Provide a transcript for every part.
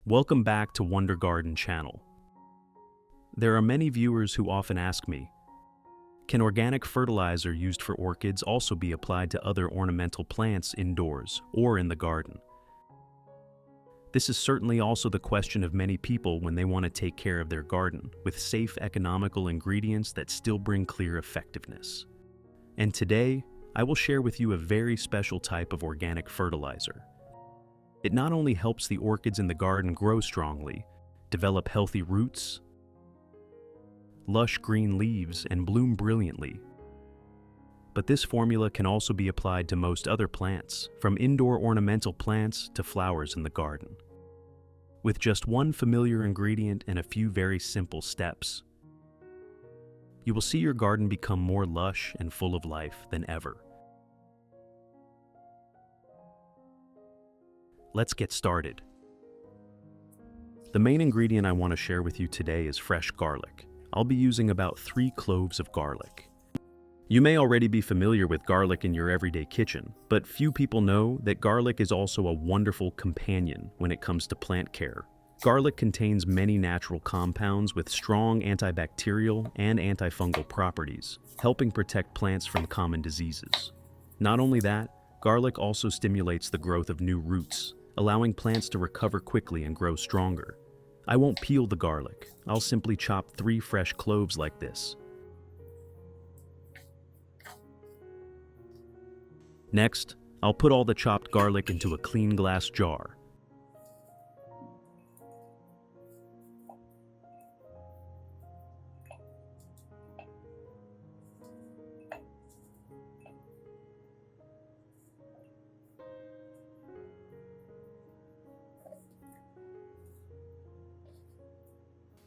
Welcome back to Wonder Garden channel. There are many viewers who often ask me, can organic fertilizer used for orchids also be applied to other ornamental plants indoors or in the garden? This is certainly also the question of many people when they want to take care of their garden with safe, economical ingredients that still bring clear effectiveness. And today, I will share with you a very special type of organic fertilizer. It not only helps the orchids in the garden grow strongly, develop healthy roots, lush green leaves, and bloom brilliantly, but this formula can also be applied to most other plants, from indoor ornamental plants to flowers in the garden. With just one familiar ingredient and a few very simple steps, you will see your garden become more lush and full of life than ever. Let's get started. The main ingredient I want to share with you today is fresh garlic. I'll be using about 3 cloves of garlic. You may already be familiar with garlic in your everyday kitchen, but few people know that garlic is also a wonderful companion when it comes to plant care. Garlic contains many natural compounds with strong antibacterial and antifungal properties, helping protect plants from common diseases. Not only that, garlic also stimulates the growth of new roots, allowing plants to recover quickly and grow stronger. I won't peel the garlic. I'll simply chop 3 fresh cloves like this. Next, I'll put all the chopped garlic into a clean glass jar.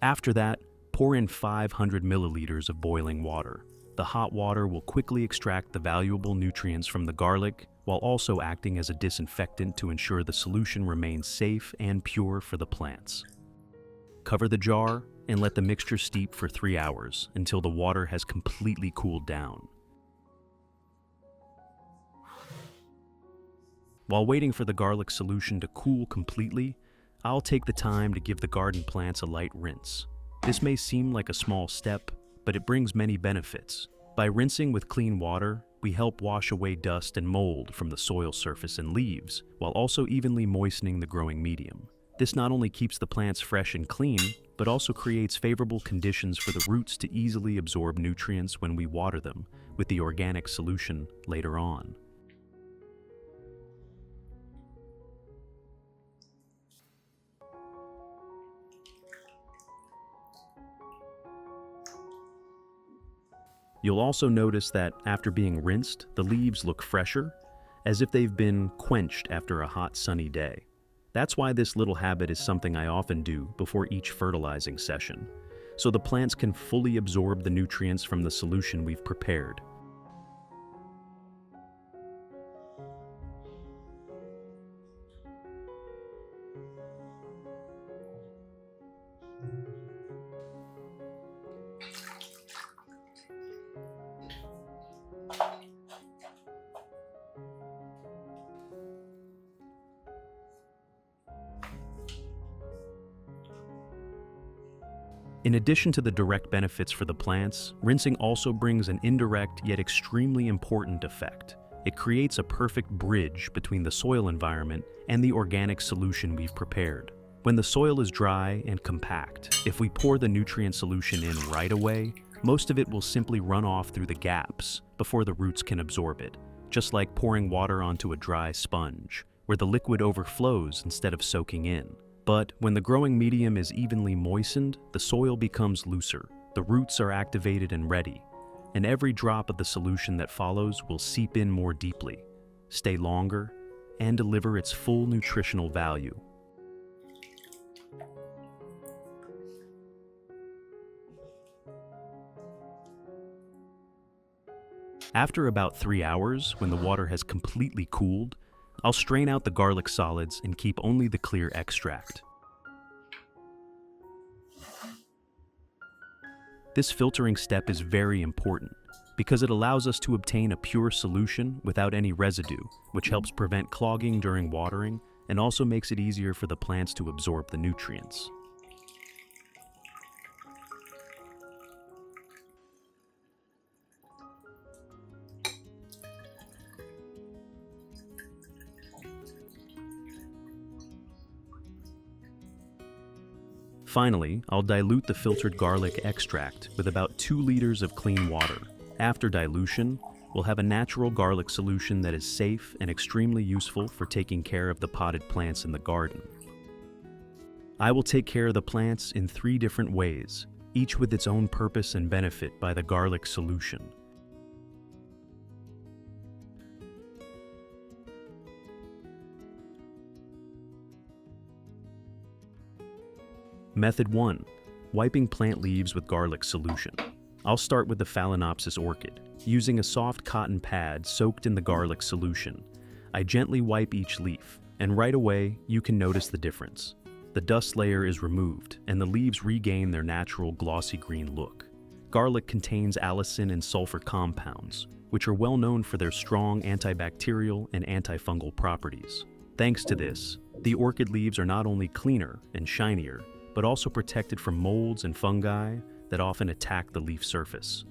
After that, pour in 500 milliliters of boiling water. The hot water will quickly extract the valuable nutrients from the garlic, while also acting as a disinfectant to ensure the solution remains safe and pure for the plants. Cover the jar and let the mixture steep for 3 hours until the water has completely cooled down. While waiting for the garlic solution to cool completely, I'll take the time to give the garden plants a light rinse. This may seem like a small step, but it brings many benefits. By rinsing with clean water, we help wash away dust and mold from the soil surface and leaves, while also evenly moistening the growing medium. This not only keeps the plants fresh and clean, but also creates favorable conditions for the roots to easily absorb nutrients when we water them with the organic solution later on. You'll also notice that after being rinsed, the leaves look fresher, as if they've been quenched after a hot sunny day. That's why this little habit is something I often do before each fertilizing session, so the plants can fully absorb the nutrients from the solution we've prepared. In addition to the direct benefits for the plants, rinsing also brings an indirect yet extremely important effect. It creates a perfect bridge between the soil environment and the organic solution we've prepared. When the soil is dry and compact, if we pour the nutrient solution in right away, most of it will simply run off through the gaps before the roots can absorb it, just like pouring water onto a dry sponge, where the liquid overflows instead of soaking in. But when the growing medium is evenly moistened, the soil becomes looser, the roots are activated and ready, and every drop of the solution that follows will seep in more deeply, stay longer, and deliver its full nutritional value. After about 3 hours, when the water has completely cooled, I'll strain out the garlic solids and keep only the clear extract. This filtering step is very important because it allows us to obtain a pure solution without any residue, which helps prevent clogging during watering and also makes it easier for the plants to absorb the nutrients. Finally, I'll dilute the filtered garlic extract with about 2 liters of clean water. After dilution, we'll have a natural garlic solution that is safe and extremely useful for taking care of the potted plants in the garden. I will take care of the plants in 3 different ways, each with its own purpose and benefit by the garlic solution. Method 1. Wiping plant leaves with garlic solution. I'll start with the Phalaenopsis orchid. Using a soft cotton pad soaked in the garlic solution, I gently wipe each leaf, and right away you can notice the difference. The dust layer is removed, and the leaves regain their natural glossy green look. Garlic contains allicin and sulfur compounds, which are well known for their strong antibacterial and antifungal properties. Thanks to this, the orchid leaves are not only cleaner and shinier, but also protected from molds and fungi that often attack the leaf surface.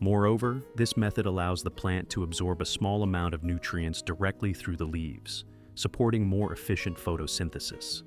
Moreover, this method allows the plant to absorb a small amount of nutrients directly through the leaves, supporting more efficient photosynthesis.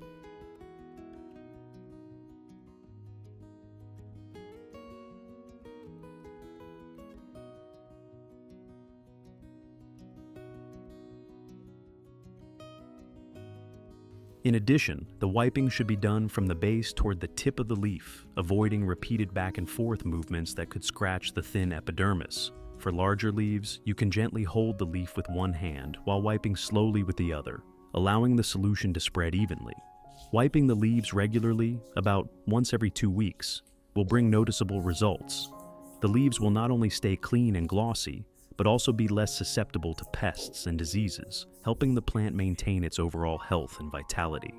In addition, the wiping should be done from the base toward the tip of the leaf, avoiding repeated back and forth movements that could scratch the thin epidermis. For larger leaves, you can gently hold the leaf with one hand while wiping slowly with the other, allowing the solution to spread evenly. Wiping the leaves regularly, about once every 2 weeks, will bring noticeable results. The leaves will not only stay clean and glossy, but also be less susceptible to pests and diseases, helping the plant maintain its overall health and vitality.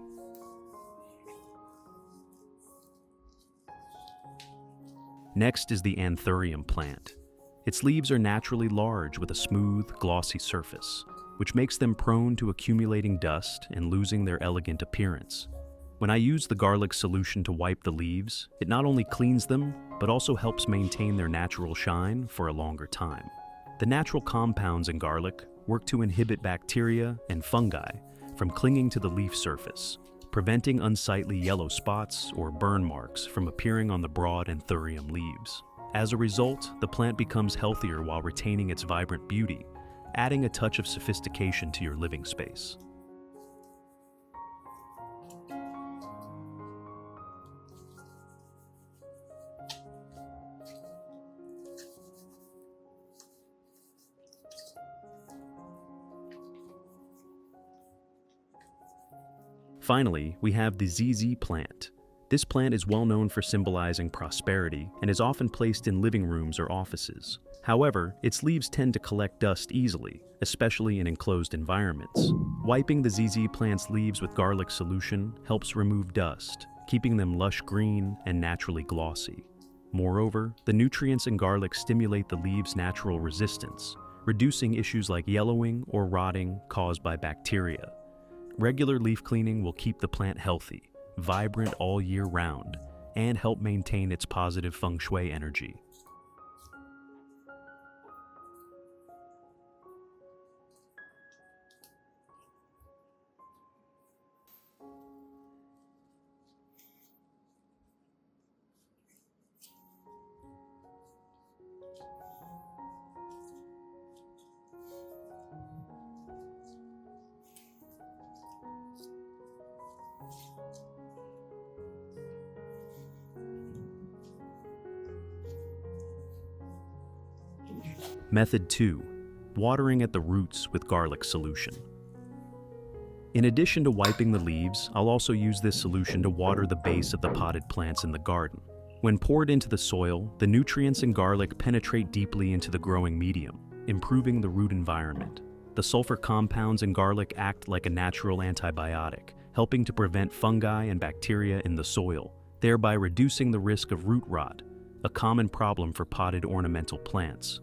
Next is the Anthurium plant. Its leaves are naturally large with a smooth, glossy surface, which makes them prone to accumulating dust and losing their elegant appearance. When I use the garlic solution to wipe the leaves, it not only cleans them, but also helps maintain their natural shine for a longer time. The natural compounds in garlic work to inhibit bacteria and fungi from clinging to the leaf surface, preventing unsightly yellow spots or burn marks from appearing on the broad Anthurium leaves. As a result, the plant becomes healthier while retaining its vibrant beauty, adding a touch of sophistication to your living space. Finally, we have the ZZ plant. This plant is well known for symbolizing prosperity and is often placed in living rooms or offices. However, its leaves tend to collect dust easily, especially in enclosed environments. Wiping the ZZ plant's leaves with garlic solution helps remove dust, keeping them lush green and naturally glossy. Moreover, the nutrients in garlic stimulate the leaves' natural resistance, reducing issues like yellowing or rotting caused by bacteria. Regular leaf cleaning will keep the plant healthy, vibrant all year round, and help maintain its positive feng shui energy. Method 2. Watering at the roots with garlic solution. In addition to wiping the leaves, I'll also use this solution to water the base of the potted plants in the garden. When poured into the soil, the nutrients in garlic penetrate deeply into the growing medium, improving the root environment. The sulfur compounds in garlic act like a natural antibiotic, helping to prevent fungi and bacteria in the soil, thereby reducing the risk of root rot, a common problem for potted ornamental plants.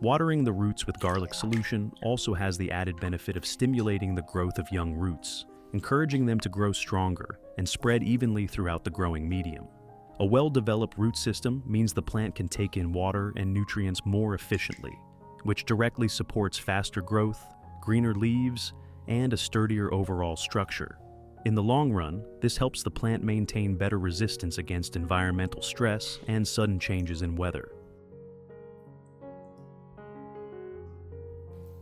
Watering the roots with garlic solution also has the added benefit of stimulating the growth of young roots, encouraging them to grow stronger and spread evenly throughout the growing medium. A well-developed root system means the plant can take in water and nutrients more efficiently, which directly supports faster growth, greener leaves, and a sturdier overall structure. In the long run, this helps the plant maintain better resistance against environmental stress and sudden changes in weather.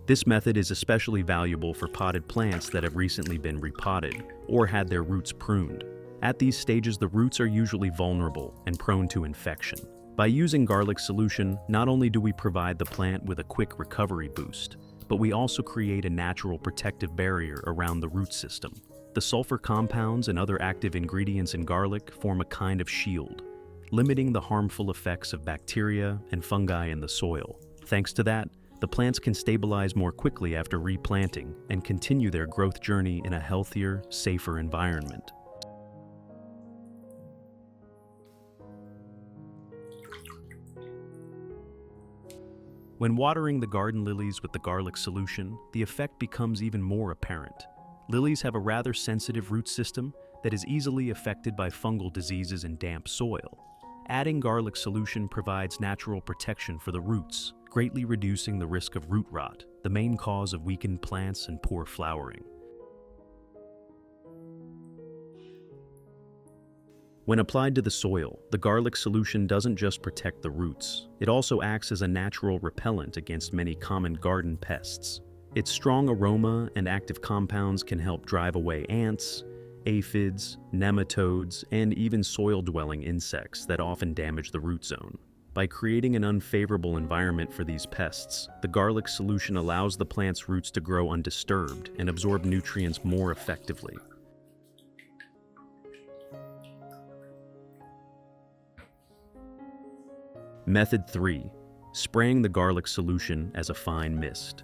This method is especially valuable for potted plants that have recently been repotted or had their roots pruned. At these stages, the roots are usually vulnerable and prone to infection. By using garlic solution, not only do we provide the plant with a quick recovery boost, but we also create a natural protective barrier around the root system. The sulfur compounds and other active ingredients in garlic form a kind of shield, limiting the harmful effects of bacteria and fungi in the soil. Thanks to that, the plants can stabilize more quickly after replanting and continue their growth journey in a healthier, safer environment. When watering the garden lilies with the garlic solution, the effect becomes even more apparent. Lilies have a rather sensitive root system that is easily affected by fungal diseases in damp soil. Adding garlic solution provides natural protection for the roots, greatly reducing the risk of root rot, the main cause of weakened plants and poor flowering. When applied to the soil, the garlic solution doesn't just protect the roots, it also acts as a natural repellent against many common garden pests. Its strong aroma and active compounds can help drive away ants, aphids, nematodes, and even soil-dwelling insects that often damage the root zone. By creating an unfavorable environment for these pests, the garlic solution allows the plant's roots to grow undisturbed and absorb nutrients more effectively. Method 3. Spraying the garlic solution as a fine mist.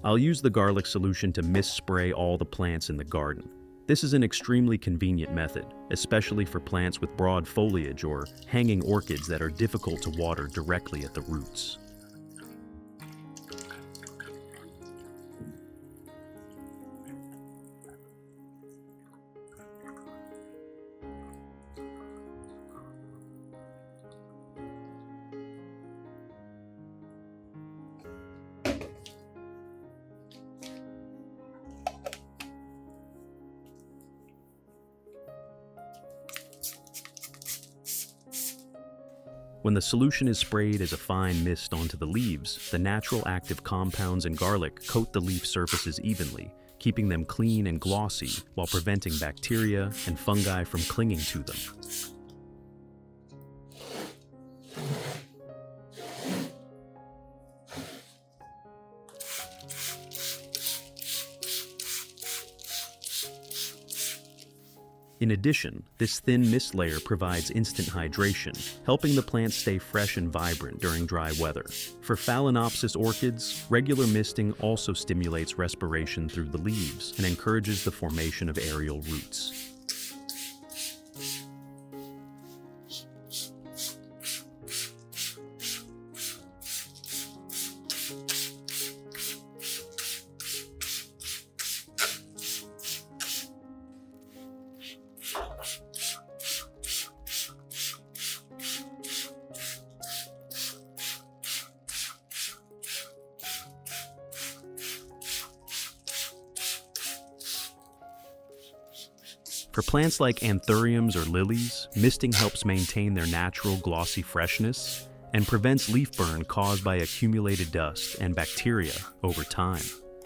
I'll use the garlic solution to mist spray all the plants in the garden. This is an extremely convenient method, especially for plants with broad foliage or hanging orchids that are difficult to water directly at the roots. When the solution is sprayed as a fine mist onto the leaves, the natural active compounds in garlic coat the leaf surfaces evenly, keeping them clean and glossy while preventing bacteria and fungi from clinging to them. In addition, this thin mist layer provides instant hydration, helping the plant stay fresh and vibrant during dry weather. For Phalaenopsis orchids, regular misting also stimulates respiration through the leaves and encourages the formation of aerial roots. For plants like anthuriums or lilies, misting helps maintain their natural glossy freshness and prevents leaf burn caused by accumulated dust and bacteria over time.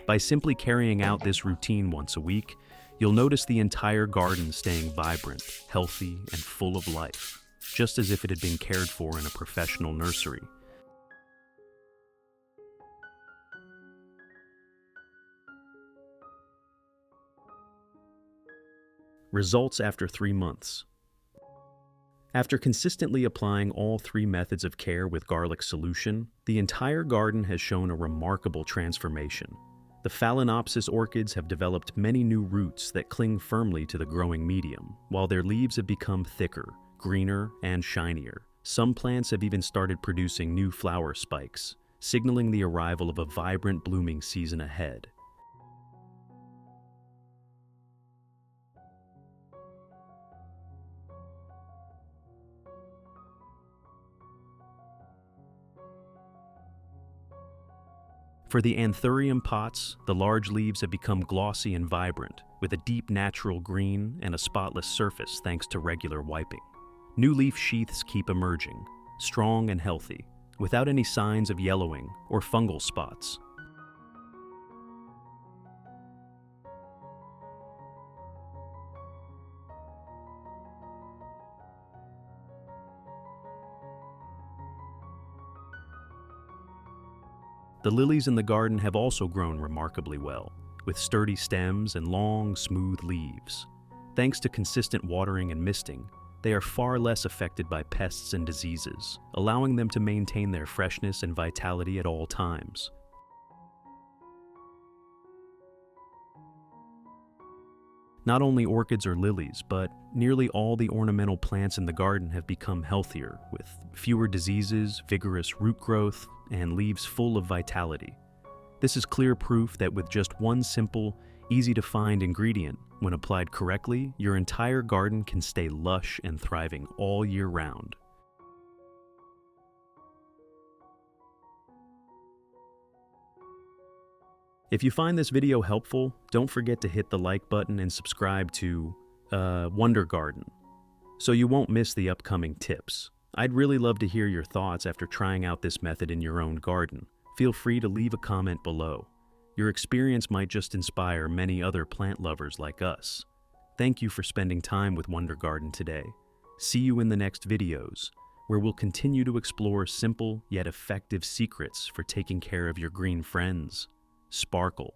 By simply carrying out this routine once a week, you'll notice the entire garden staying vibrant, healthy, and full of life, just as if it had been cared for in a professional nursery. Results after 3 months. After consistently applying all 3 methods of care with garlic solution, the entire garden has shown a remarkable transformation. The Phalaenopsis orchids have developed many new roots that cling firmly to the growing medium, while their leaves have become thicker, greener, and shinier. Some plants have even started producing new flower spikes, signaling the arrival of a vibrant blooming season ahead. For the anthurium pots, the large leaves have become glossy and vibrant, with a deep natural green and a spotless surface thanks to regular wiping. New leaf sheaths keep emerging, strong and healthy, without any signs of yellowing or fungal spots. The lilies in the garden have also grown remarkably well, with sturdy stems and long, smooth leaves. Thanks to consistent watering and misting, they are far less affected by pests and diseases, allowing them to maintain their freshness and vitality at all times. Not only orchids or lilies, but nearly all the ornamental plants in the garden have become healthier, with fewer diseases, vigorous root growth, and leaves full of vitality. This is clear proof that with just one simple, easy-to-find ingredient, when applied correctly, your entire garden can stay lush and thriving all year round. If you find this video helpful, don't forget to hit the like button and subscribe to Wonder Garden, so you won't miss the upcoming tips. I'd really love to hear your thoughts after trying out this method in your own garden. Feel free to leave a comment below. Your experience might just inspire many other plant lovers like us. Thank you for spending time with Wonder Garden today. See you in the next videos, where we'll continue to explore simple yet effective secrets for taking care of your green friends. Sparkle.